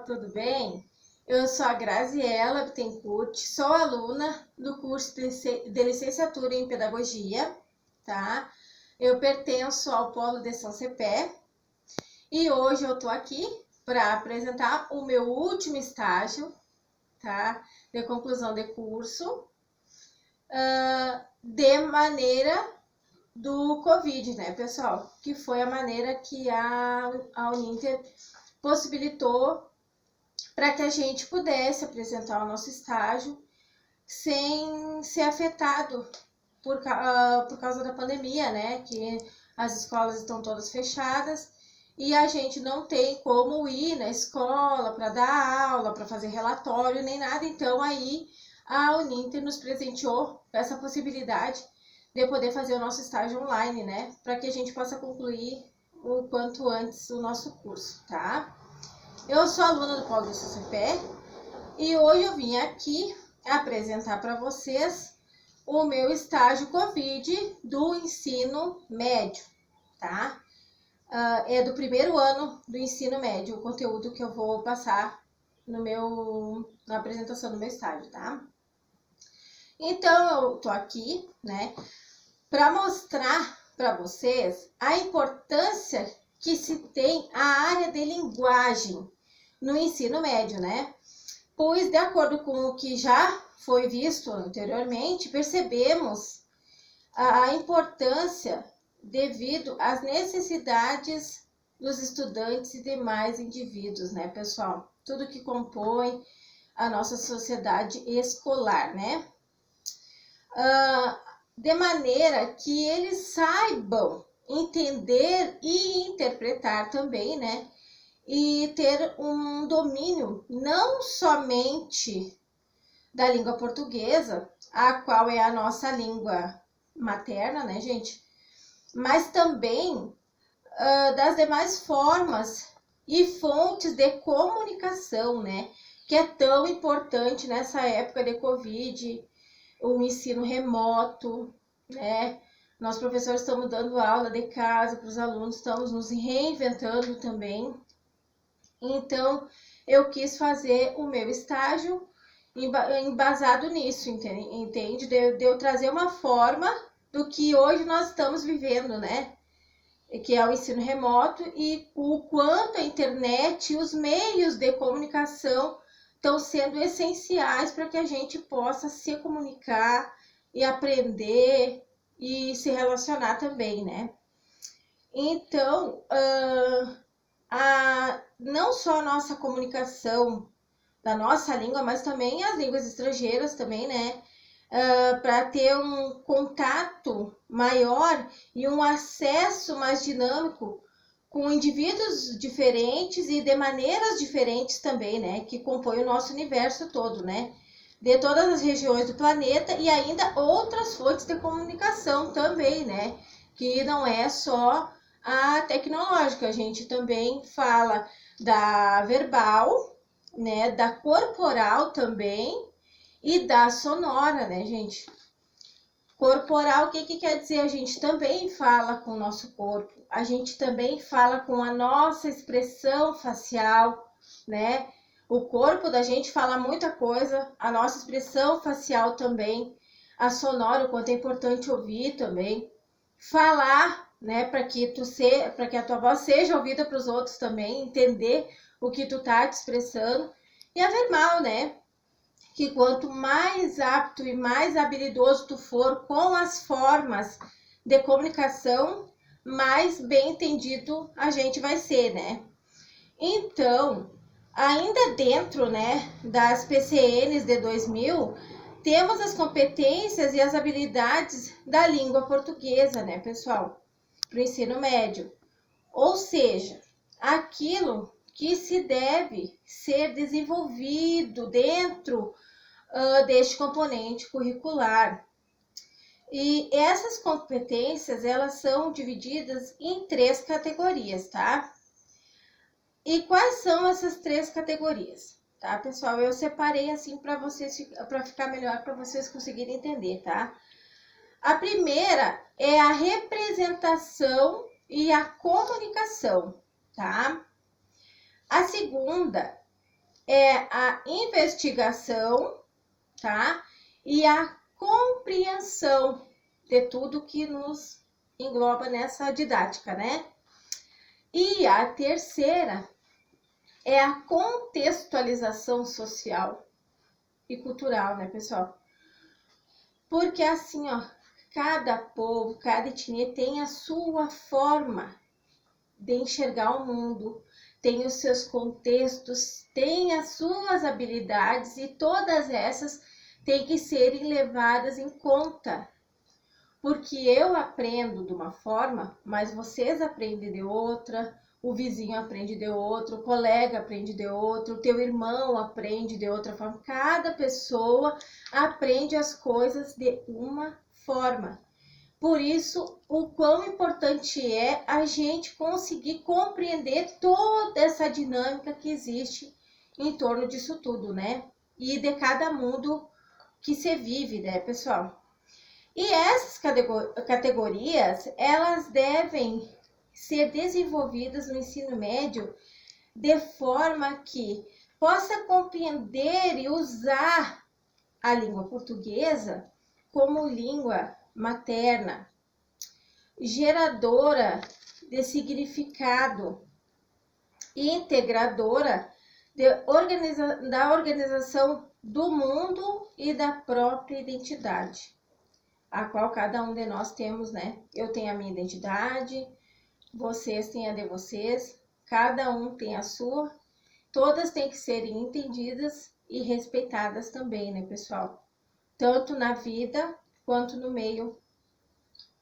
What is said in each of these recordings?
pessoal, tudo bem? Eu sou a Graziela Bittencourt, sou aluna do curso de licenciatura em Pedagogia, tá? Eu pertenço ao Polo de São Cepé e hoje eu tô aqui para apresentar o meu último estágio, tá? De conclusão de curso, de maneira do Covid, né, pessoal? Que foi a maneira que a Uninter possibilitou para que a gente pudesse apresentar o nosso estágio sem ser afetado por causa da pandemia, né? Que as escolas estão todas fechadas e a gente não tem como ir na escola para dar aula, para fazer relatório, nem nada. Então, aí a Uninter nos presenteou essa possibilidade de poder fazer o nosso estágio online, né? Para que a gente possa concluir o quanto antes o nosso curso, tá? Eu sou aluna do Polo de São Cepé e hoje eu vim aqui apresentar para vocês o meu estágio Covid do ensino médio, tá? É do primeiro ano do ensino médio, o conteúdo que eu vou passar na apresentação do meu estágio, tá? Então, eu tô aqui, né, para mostrar para vocês a importância que se tem a área de linguagem no ensino médio, né? Pois, de acordo com o que já foi visto anteriormente, percebemos a importância devido às necessidades dos estudantes e demais indivíduos, né, pessoal? Tudo que compõe a nossa sociedade escolar, né? De maneira que eles saibam entender e interpretar também, né? E ter um domínio não somente da língua portuguesa, a qual é a nossa língua materna, né, gente? Mas também das demais formas e fontes de comunicação, né? Que é tão importante nessa época de Covid, o ensino remoto, né? Nós, professores, estamos dando aula de casa para os alunos, estamos nos reinventando também. Então, eu quis fazer o meu estágio embasado nisso, entende? De eu trazer uma forma do que hoje nós estamos vivendo, né? Que é o ensino remoto e o quanto a internet e os meios de comunicação estão sendo essenciais para que a gente possa se comunicar e aprender e se relacionar também, né? Então, não só a nossa comunicação da nossa língua, mas também as línguas estrangeiras também, né? Para ter um contato maior e um acesso mais dinâmico com indivíduos diferentes e de maneiras diferentes também, né? Que compõem o nosso universo todo, né? De todas as regiões do planeta e ainda outras fontes de comunicação também, né? Que não é só a tecnológica, a gente também fala da verbal, né? Da corporal também e da sonora, né, gente? Corporal, o que quer dizer? A gente também fala com o nosso corpo, a gente também fala com a nossa expressão facial, né? O corpo da gente fala muita coisa, a nossa expressão facial também, a sonora, o quanto é importante ouvir também, falar, né, para que a tua voz seja ouvida para os outros também, entender o que tu tá te expressando, e a verbal, né? Que quanto mais apto e mais habilidoso tu for com as formas de comunicação, mais bem entendido a gente vai ser, né? Então, ainda dentro, né, das PCNs de 2000, temos as competências e as habilidades da língua portuguesa, né, pessoal? Para o ensino médio. Ou seja, aquilo que se deve ser desenvolvido dentro deste componente curricular. E essas competências, elas são divididas em 3 categorias, tá? E quais são essas 3 categorias? Tá, pessoal? Eu separei assim para vocês, para ficar melhor, para vocês conseguirem entender, tá? A primeira é a representação e a comunicação, tá? A segunda é a investigação, tá? E a compreensão de tudo que nos engloba nessa didática, né? E a terceira é a contextualização social e cultural, né, pessoal? Porque assim, ó, cada povo, cada etnia tem a sua forma de enxergar o mundo, tem os seus contextos, tem as suas habilidades e todas essas têm que serem levadas em conta. Porque eu aprendo de uma forma, mas vocês aprendem de outra, o vizinho aprende de outro, o colega aprende de outro, o teu irmão aprende de outra forma. Cada pessoa aprende as coisas de uma forma. Por isso, o quão importante é a gente conseguir compreender toda essa dinâmica que existe em torno disso tudo, né? E de cada mundo que se vive, né, pessoal? E essas categorias, elas devem ser desenvolvidas no ensino médio de forma que possa compreender e usar a língua portuguesa como língua materna, geradora de significado e integradora da organização do mundo e da própria identidade, a qual cada um de nós temos, né? Eu tenho a minha identidade, vocês têm a de vocês, cada um tem a sua, todas têm que serem entendidas e respeitadas também, né, pessoal? Tanto na vida quanto no meio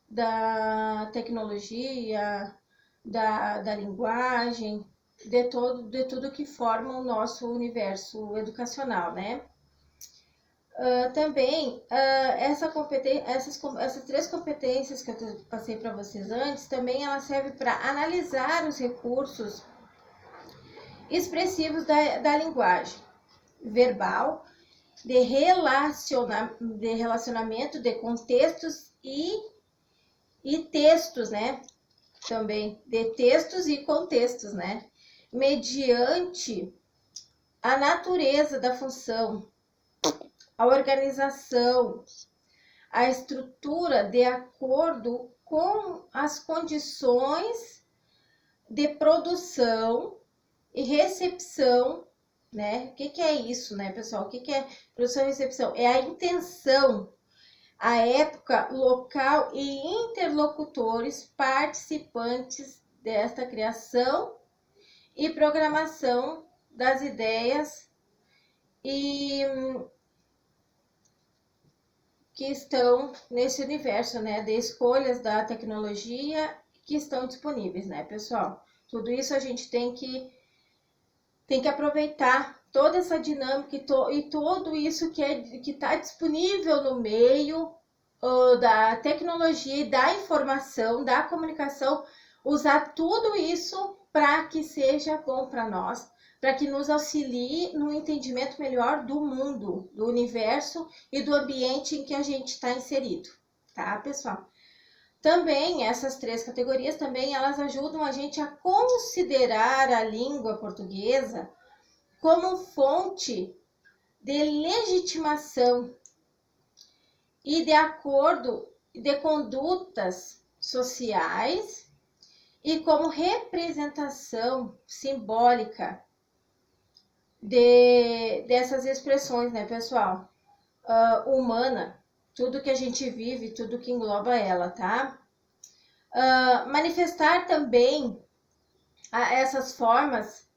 da tecnologia, da linguagem, de tudo que forma o nosso universo educacional, né? Também, essas três competências que eu passei para vocês antes, também ela serve para analisar os recursos expressivos da linguagem verbal, de relacionamento, de contextos e textos, né? Também de textos e contextos, né? Mediante a natureza da função, a organização, a estrutura de acordo com as condições de produção e recepção, né? O que é isso, né, pessoal? O que é produção e recepção? É a intenção, a época, local e interlocutores participantes desta criação e programação das ideias e que estão nesse universo, né, de escolhas da tecnologia que estão disponíveis, né, pessoal? Tudo isso a gente tem que aproveitar toda essa dinâmica e tudo isso que está disponível no meio da tecnologia e da informação, da comunicação, usar tudo isso para que seja bom para nós, para que nos auxilie no entendimento melhor do mundo, do universo e do ambiente em que a gente está inserido, tá, pessoal? Também essas três categorias também elas ajudam a gente a considerar a língua portuguesa como fonte de legitimação e de acordo de condutas sociais e como representação simbólica dessas expressões, né, pessoal? Humana, tudo que a gente vive, tudo que engloba ela, tá? Manifestar também essas formas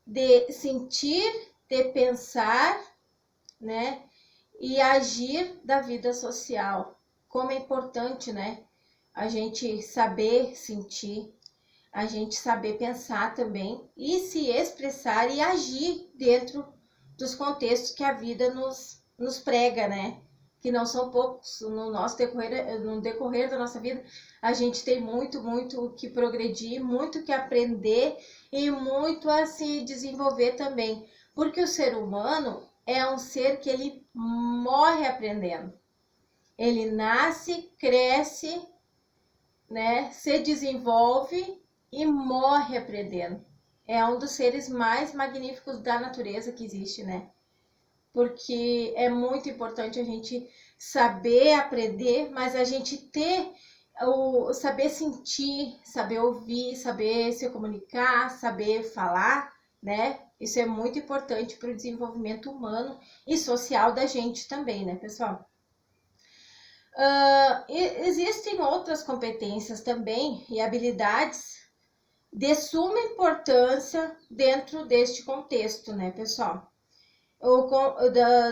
de sentir, de pensar, né? E agir da vida social. Como é importante, né? A gente saber sentir, a gente saber pensar também e se expressar e agir dentro dos contextos que a vida nos prega, né? Que não são poucos. No decorrer da nossa vida, a gente tem muito que progredir, muito que aprender e muito a se desenvolver também. Porque o ser humano é um ser que ele morre aprendendo. Ele nasce, cresce, né? Se desenvolve e morre aprendendo. é um dos seres mais magníficos da natureza que existe, né? Porque é muito importante a gente saber aprender, mas a gente ter o saber sentir, saber ouvir, saber se comunicar, saber falar, né? Isso é muito importante para o desenvolvimento humano e social da gente também, né, pessoal? Existem outras competências também e habilidades de suma importância dentro deste contexto, né, pessoal?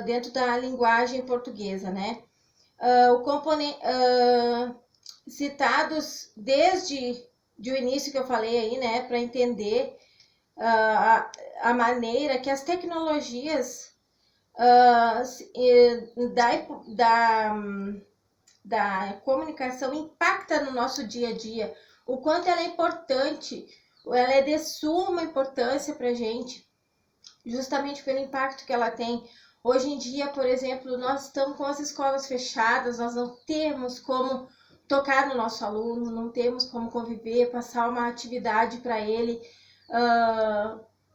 Dentro da linguagem portuguesa, né? Citados desde o início que eu falei aí, né, para entender a maneira que as tecnologias da comunicação impacta no nosso dia a dia, o quanto ela é importante, ela é de suma importância para a gente, justamente pelo impacto que ela tem. Hoje em dia, por exemplo, nós estamos com as escolas fechadas, nós não temos como tocar no nosso aluno, não temos como conviver, passar uma atividade para ele,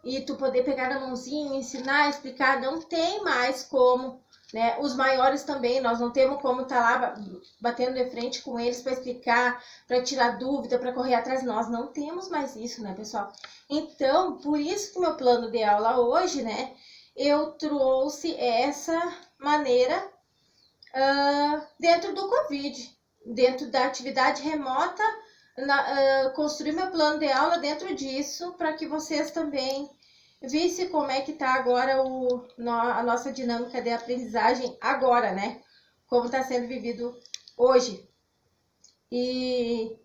e tu poder pegar na mãozinha, ensinar, explicar, não tem mais como, né? Os maiores também, nós não temos como estar lá batendo de frente com eles para explicar, para tirar dúvida, para correr atrás, nós não temos mais isso, né, pessoal? Então, por isso que meu plano de aula hoje, né, eu trouxe essa maneira dentro do Covid, dentro da atividade remota, construir meu plano de aula dentro disso, para que vocês também vissem como é que está agora a nossa dinâmica de aprendizagem agora, né? Como está sendo vivido hoje. E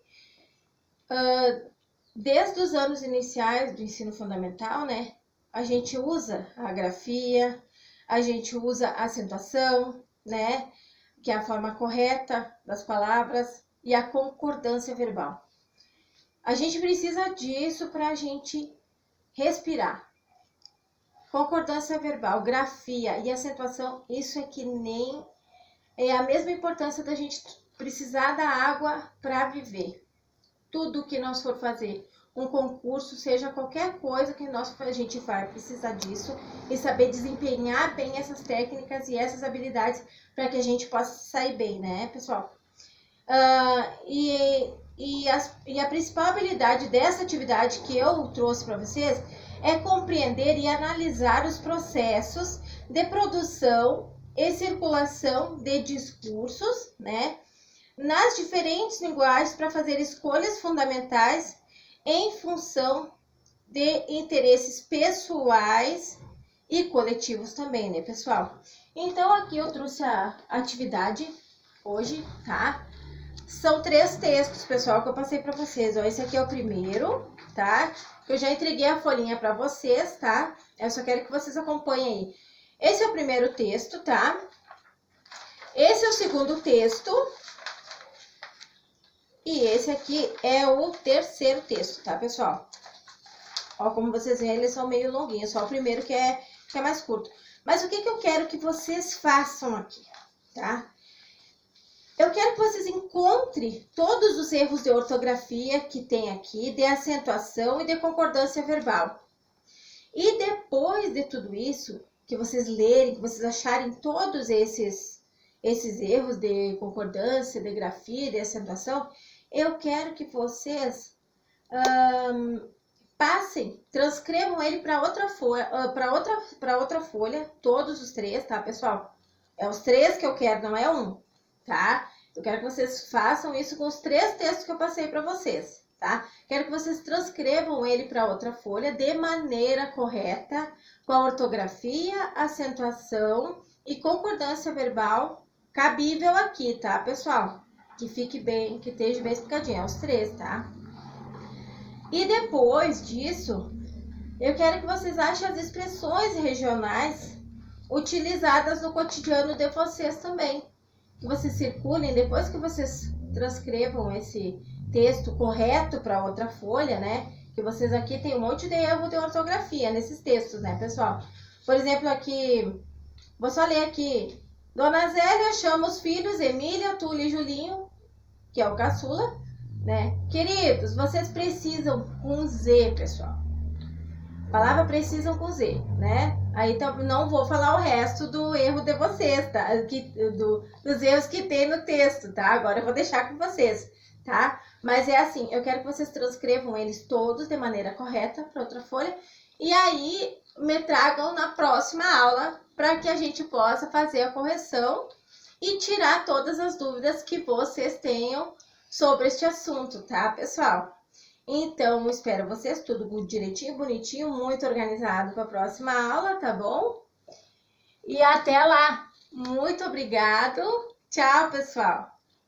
desde os anos iniciais do ensino fundamental, né? A gente usa a grafia, a gente usa a acentuação, né? Que é a forma correta das palavras, e a concordância verbal. A gente precisa disso para a gente respirar. Concordância verbal, grafia e acentuação, isso é que nem é a mesma importância da gente precisar da água para viver. Tudo que nós for fazer, um concurso, seja qualquer coisa que a gente vai precisar disso e saber desempenhar bem essas técnicas e essas habilidades para que a gente possa sair bem, né, pessoal? E a principal habilidade dessa atividade que eu trouxe para vocês é compreender e analisar os processos de produção e circulação de discursos, né, nas diferentes linguagens para fazer escolhas fundamentais em função de interesses pessoais e coletivos também, né, pessoal? Então, aqui eu trouxe a atividade hoje, tá? São 3 textos, pessoal, que eu passei para vocês. Ó, esse aqui é o primeiro, tá? Eu já entreguei a folhinha para vocês, tá? Eu só quero que vocês acompanhem aí. Esse é o primeiro texto, tá? Esse é o segundo texto. E esse aqui é o terceiro texto, tá, pessoal? Ó, como vocês veem, eles são meio longuinhos. Só o primeiro que é mais curto. Mas o que eu quero que vocês façam aqui, tá? Eu quero que vocês encontrem todos os erros de ortografia que tem aqui, de acentuação e de concordância verbal. E depois de tudo isso, que vocês lerem, que vocês acharem todos esses erros de concordância, de grafia, de acentuação, eu quero que vocês transcrevam ele para outra folha, todos os 3, tá, pessoal? É os 3 que eu quero, não é um, tá? Eu quero que vocês façam isso com os 3 textos que eu passei para vocês, tá? Quero que vocês transcrevam ele para outra folha de maneira correta, com a ortografia, acentuação e concordância verbal cabível aqui, tá, pessoal? Que fique bem, que esteja bem explicadinho, é os 3, tá? E depois disso, eu quero que vocês achem as expressões regionais utilizadas no cotidiano de vocês também. Que vocês circulem, depois que vocês transcrevam esse texto correto para outra folha, né? Que vocês aqui tem um monte de erro de ortografia nesses textos, né, pessoal? Por exemplo, aqui, vou só ler aqui. Dona Zélia chama os filhos Emília, Túlio e Julinho, que é o caçula, né? Queridos, vocês precisam com Z, pessoal. Palavra precisam com Z, né? Aí então, não vou falar o resto do erro de vocês, tá? Dos erros que tem no texto, tá? Agora eu vou deixar com vocês, tá? Mas é assim, eu quero que vocês transcrevam eles todos de maneira correta para outra folha. E aí me tragam na próxima aula para que a gente possa fazer a correção e tirar todas as dúvidas que vocês tenham sobre este assunto, tá, pessoal? Então, espero vocês tudo direitinho, bonitinho, muito organizado para a próxima aula, tá bom? E até lá! Muito obrigado! Tchau, pessoal!